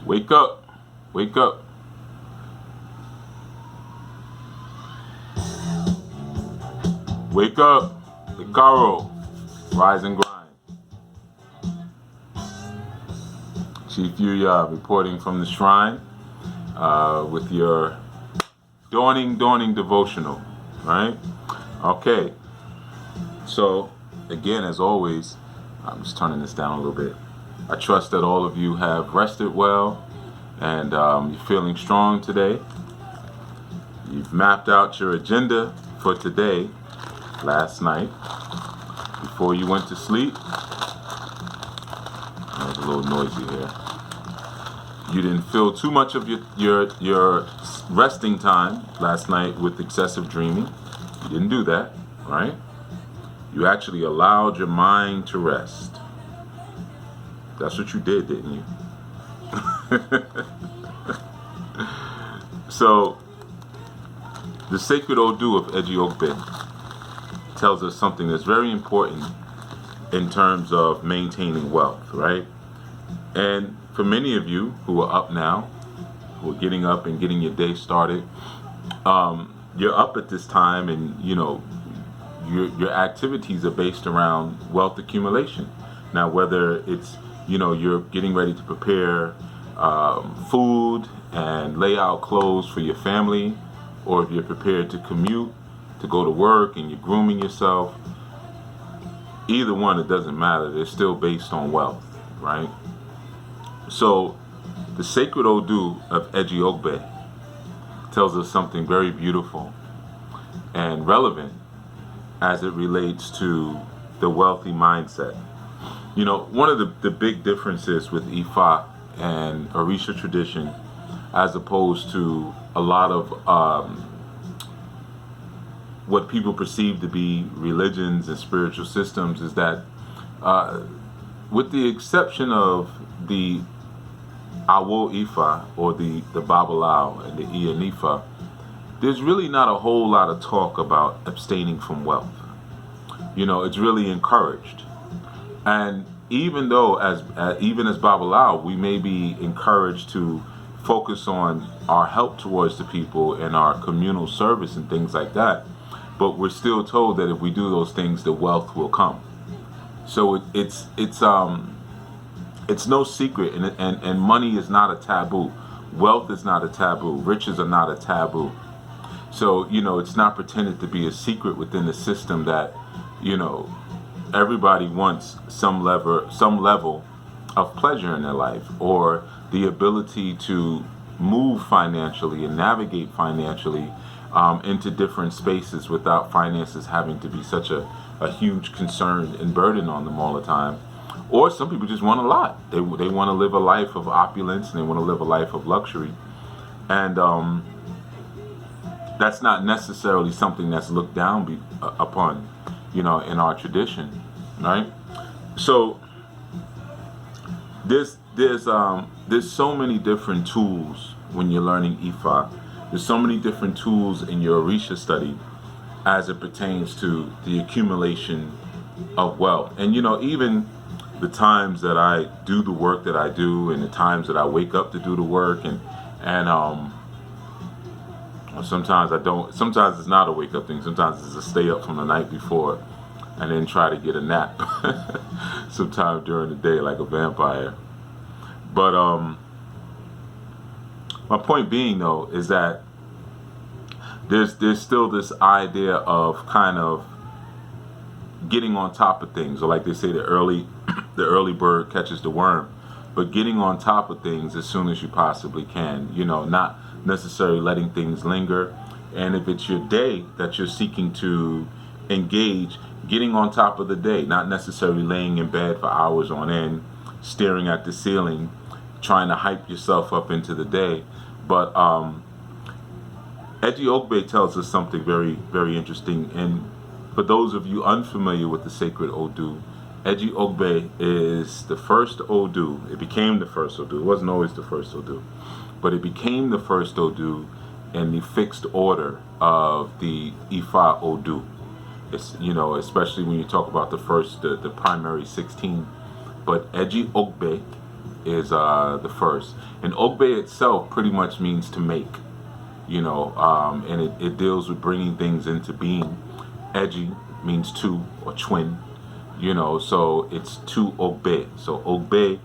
Wake up. Wake up. Wake up. Icaro. Rise and grind. Chief Yuya reporting from the shrine with your dawning devotional. Right? Okay. So, again, as always, I'm just turning this down a little bit. I trust that all of you have rested well and you're feeling strong today. You've mapped out your agenda for today, last night, before you went to sleep. It's a little noisy here. You didn't fill too much of your resting time last night with excessive dreaming. You didn't do that, right? You actually allowed your mind to rest. That's what you did, didn't you? So, the sacred Odu of Ogbe tells us something that's very important in terms of maintaining wealth, right? And for many of you who are up now, who are getting up and getting your day started, you're up at this time and, your activities are based around wealth accumulation. Now, whether it's, you're getting ready to prepare food and lay out clothes for your family, or if you're prepared to commute, to go to work and you're grooming yourself, either one, it doesn't matter. They're still based on wealth, right? So the sacred Odu of Ogbe tells us something very beautiful and relevant as it relates to the wealthy mindset. One of the big differences with Ifa and Orisha tradition, as opposed to a lot of what people perceive to be religions and spiritual systems, is that with the exception of the Awo Ifa or the Babalao and the Ianifa, there's really not a whole lot of talk about abstaining from wealth. It's really encouraged. And even though even as Babalao, we may be encouraged to focus on our help towards the people and our communal service and things like that, but we're still told that if we do those things, the wealth will come. So it's no secret, and money is not a taboo. Wealth is not a taboo. Riches are not a taboo. So it's not pretended to be a secret within the system that everybody wants some level of pleasure in their life, or the ability to move financially and navigate financially into different spaces without finances having to be such a huge concern and burden on them all the time. Or some people just want a lot. They want to live a life of opulence and they want to live a life of luxury. And that's not necessarily something that's looked down upon, in our tradition, right? So there's so many different tools when you're learning Ifa. There's so many different tools in your Orisha study as it pertains to the accumulation of wealth. And even the times that I do the work that I do, and the times that I wake up to do the work, and sometimes I don't. Sometimes it's not a wake up thing. Sometimes it's a stay up from the night before, and then try to get a nap sometime during the day like a vampire. But my point being, though, is that there's still this idea of kind of getting on top of things, or like they say, the early bird catches the worm, but getting on top of things as soon as you possibly can. Not necessarily letting things linger. And if it's your day that you're seeking to engage, getting on top of the day, not necessarily laying in bed for hours on end, staring at the ceiling, trying to hype yourself up into the day. But Ogbe tells us something very, very interesting. And for those of you unfamiliar with the sacred Odu, Ogbe is the first Odu. It became the first Odu. It wasn't always the first Odu, but it became the first Odu in the fixed order of the Ifa Odu. It's, especially when you talk about the primary 16. But Ogbe is the first. And Ogbe itself pretty much means to make, and it deals with bringing things into being. Eji means two or twin, so it's two Ogbe. So Ogbe,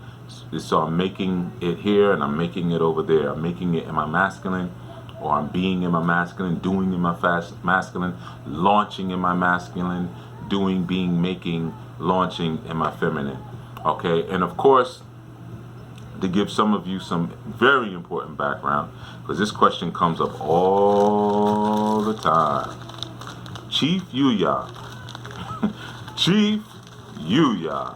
so I'm making it here and I'm making it over there. I'm making it in my masculine, or I'm being in my masculine, doing in my masculine, launching in my masculine, doing, being, making, launching in my feminine. Okay, and of course, to give some of you some very important background, because this question comes up all the time. Chief Yuya, Chief Yuya,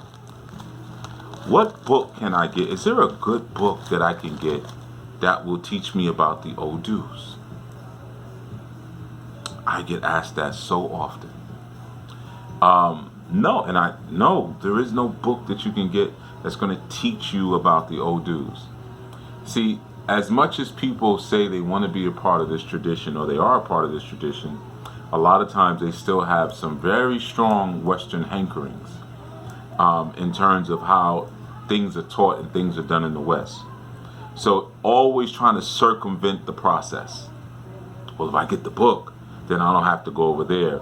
what book can I get? Is there a good book that I can get that will teach me about the Odus? I get asked that so often. No, there is no book that you can get that's going to teach you about the Odus. See, as much as people say they want to be a part of this tradition, or they are a part of this tradition, a lot of times they still have some very strong Western hankerings in terms of how things are taught and things are done in the West. So always trying to circumvent the process. Well, if I get the book, then I don't have to go over there.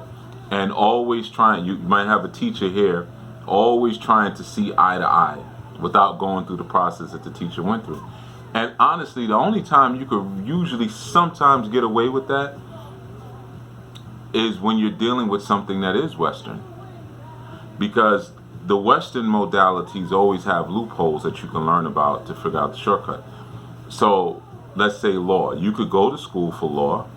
And always trying, you might have a teacher here, always trying to see eye to eye without going through the process that the teacher went through. And honestly, the only time you could usually sometimes get away with that is when you're dealing with something that is Western. Because the Western modalities always have loopholes that you can learn about to figure out the shortcut. So let's say law. You could go to school for law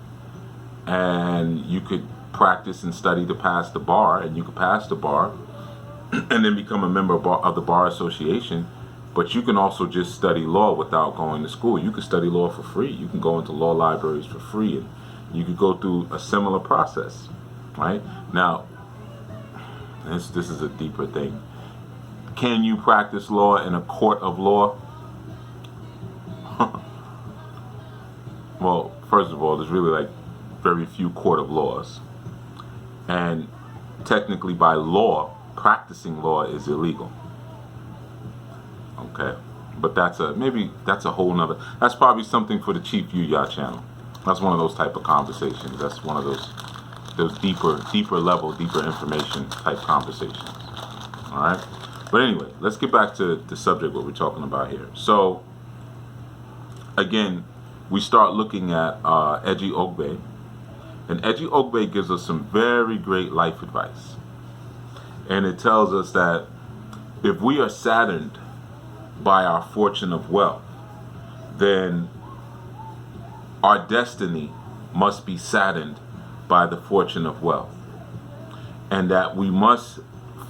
and you could practice and study to pass the bar, and you could pass the bar and then become a member of the bar association. But you can also just study law without going to school. You can study law for free. You can go into law libraries for free, and you could go through a similar process, right? Now, this is a deeper thing. Can you practice law in a court of law? Well, first of all, there's really like very few court of laws. And technically by law, practicing law is illegal. Okay, but that's a whole nother, that's probably something for the Chief Yuya channel. That's one of those type of conversations. That's one of those deeper level, deeper information type conversations. All right, but anyway, let's get back to the subject, what we're talking about here. So again, we start looking at Eji Ogbe, and Eji Ogbe gives us some very great life advice, and it tells us that if we are saddened by our fortune of wealth, then our destiny must be saddened by the fortune of wealth, and that we must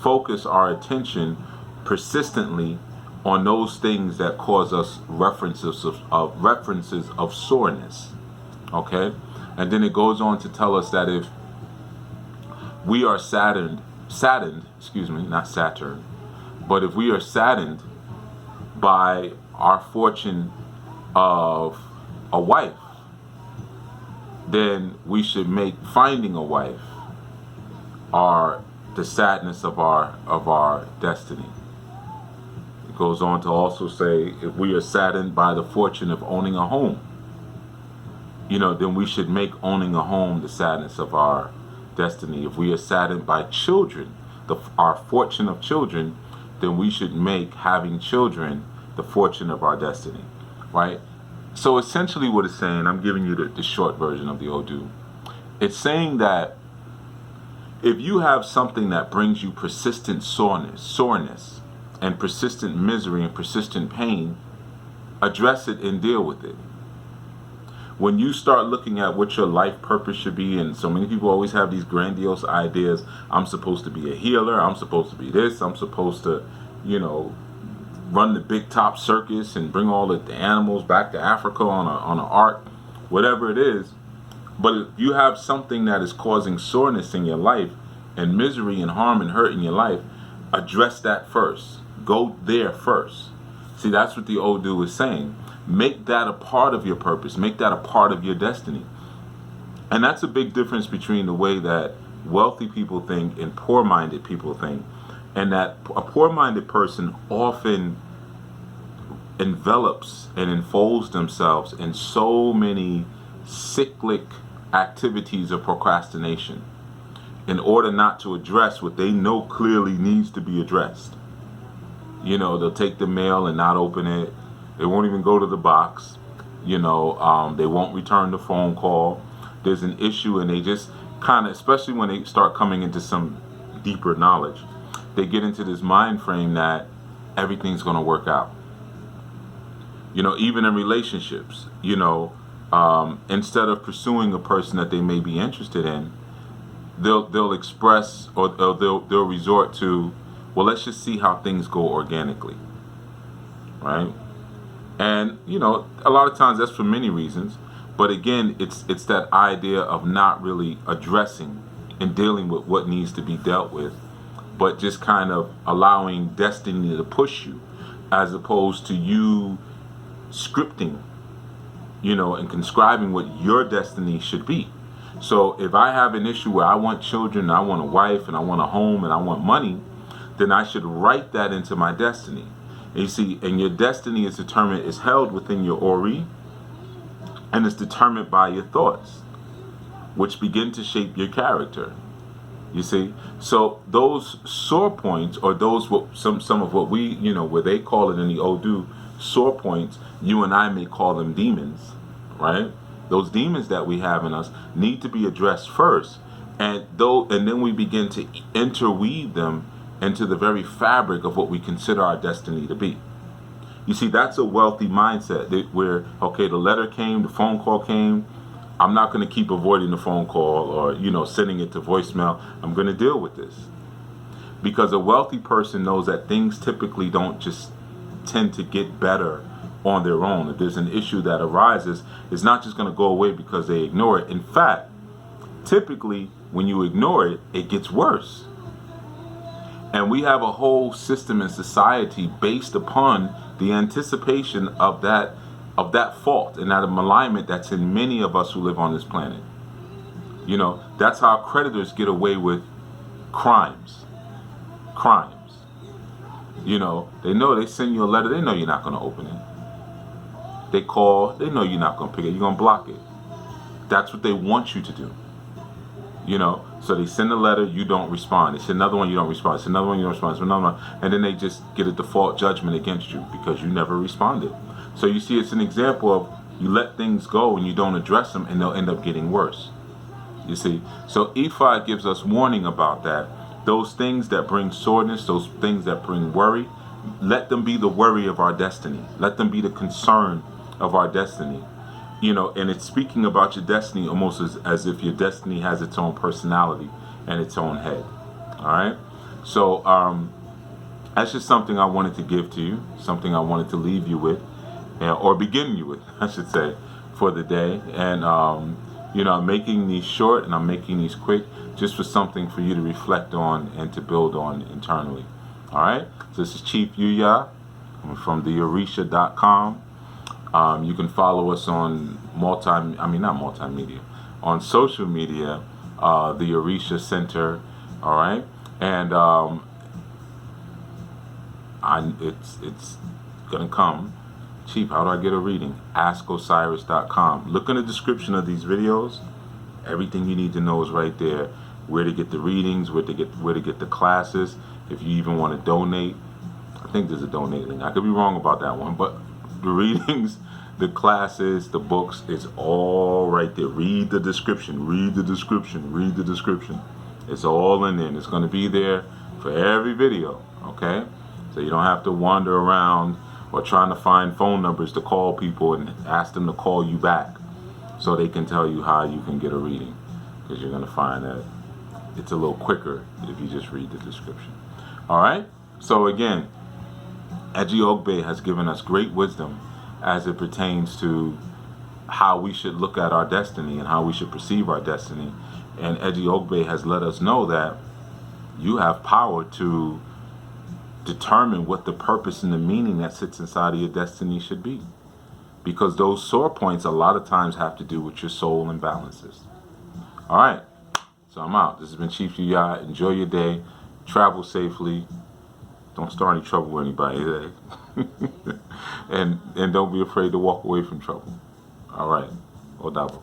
focus our attention persistently on those things that cause us references of soreness. Okay, and then it goes on to tell us that if we are saddened, not Saturn, but if we are saddened by our fortune of a wife, then we should make finding a wife the sadness of our destiny. It goes on to also say, if we are saddened by the fortune of owning a home, then we should make owning a home the sadness of our destiny. If we are saddened by children, our fortune of children, then we should make having children the fortune of our destiny, right? So essentially what it's saying, I'm giving you the short version of the Odu. It's saying that if you have something that brings you persistent soreness, and persistent misery and persistent pain, address it and deal with it. When you start looking at what your life purpose should be, and so many people always have these grandiose ideas, I'm supposed to be a healer, I'm supposed to be this, I'm supposed to, run the big top circus and bring all the animals back to Africa on an ark, whatever it is. But if you have something that is causing soreness in your life and misery and harm and hurt in your life, address that first. Go there first. See, that's what the Odu is saying. Make that a part of your purpose. Make that a part of your destiny. And that's a big difference between the way that wealthy people think and poor-minded people think. And that a poor-minded person often envelops and enfolds themselves in so many cyclic activities of procrastination in order not to address what they know clearly needs to be addressed. They'll take the mail and not open it. They won't even go to the box. They won't return the phone call. There's an issue, and they just kind of, especially when they start coming into some deeper knowledge, they get into this mind frame that everything's going to work out. Even in relationships, instead of pursuing a person that they may be interested in, they'll express, or they'll resort to, well, let's just see how things go organically, right? And a lot of times that's for many reasons, but again, it's that idea of not really addressing and dealing with what needs to be dealt with, but just kind of allowing destiny to push you, as opposed to you scripting, and conscribing what your destiny should be. So if I have an issue where I want children, I want a wife, and I want a home, and I want money, then I should write that into my destiny. And you see, and your destiny is determined, is held within your Ori, and it's determined by your thoughts, which begin to shape your character. You see, so those sore points, or those some of what we, where they call it in the Odu sore points, you and I may call them demons, right? Those demons that we have in us need to be addressed first, and then we begin to interweave them into the very fabric of what we consider our destiny to be. You see, that's a wealthy mindset, where, okay, the letter came, the phone call came, I'm not going to keep avoiding the phone call, or sending it to voicemail. I'm going to deal with this, because a wealthy person knows that things typically don't just tend to get better on their own. If there's an issue that arises, it's not just going to go away because they ignore it. In fact, typically when you ignore it, it gets worse. And we have a whole system in society based upon the anticipation of that fault and that malignment that's in many of us who live on this planet. That's how creditors get away with crimes. They know, they send you a letter, they know you're not going to open it. They call, they know you're not going to pick it, you're going to block it. That's what they want you to do. So they send a letter, you don't respond. They send another one, you don't respond. They send another one, you don't respond. Another one, and then they just get a default judgment against you because you never responded. So you see, it's an example of, you let things go and you don't address them, and they'll end up getting worse. You see, so Ifa gives us warning about that. Those things that bring soreness, those things that bring worry, let them be the worry of our destiny. Let them be the concern of our destiny. And it's speaking about your destiny almost as if your destiny has its own personality and its own head. All right? So that's just something I wanted to give to you, something I wanted to leave you with, or begin you with, I should say, for the day. And, I'm making these short and I'm making these quick just for something for you to reflect on and to build on internally. All right? So this is Chief Yuya. I'm from the Orisha.com. You can follow us on on social media, the Orisha Center. All right, and it's gonna come. Chief, how do I get a reading? AskOsiris.com. Look in the description of these videos. Everything you need to know is right there. Where to get the readings, where to get the classes. If you even want to donate, I think there's a donate link. I could be wrong about that one, but the readings, the classes, the books, it's all right there. Read the description, read the description, read the description. It's all in there, and it's going to be there for every video, okay? So you don't have to wander around or trying to find phone numbers to call people and ask them to call you back so they can tell you how you can get a reading, because you're going to find that it's a little quicker if you just read the description. All right? So again, Eji Ogbe has given us great wisdom as it pertains to how we should look at our destiny and how we should perceive our destiny. And Eji Ogbe has let us know that you have power to determine what the purpose and the meaning that sits inside of your destiny should be. Because those sore points a lot of times have to do with your soul imbalances. All right, so I'm out. This has been Chief Yuya. Enjoy your day. Travel safely. Don't start any trouble with anybody today. and don't be afraid to walk away from trouble. All right. Odabo.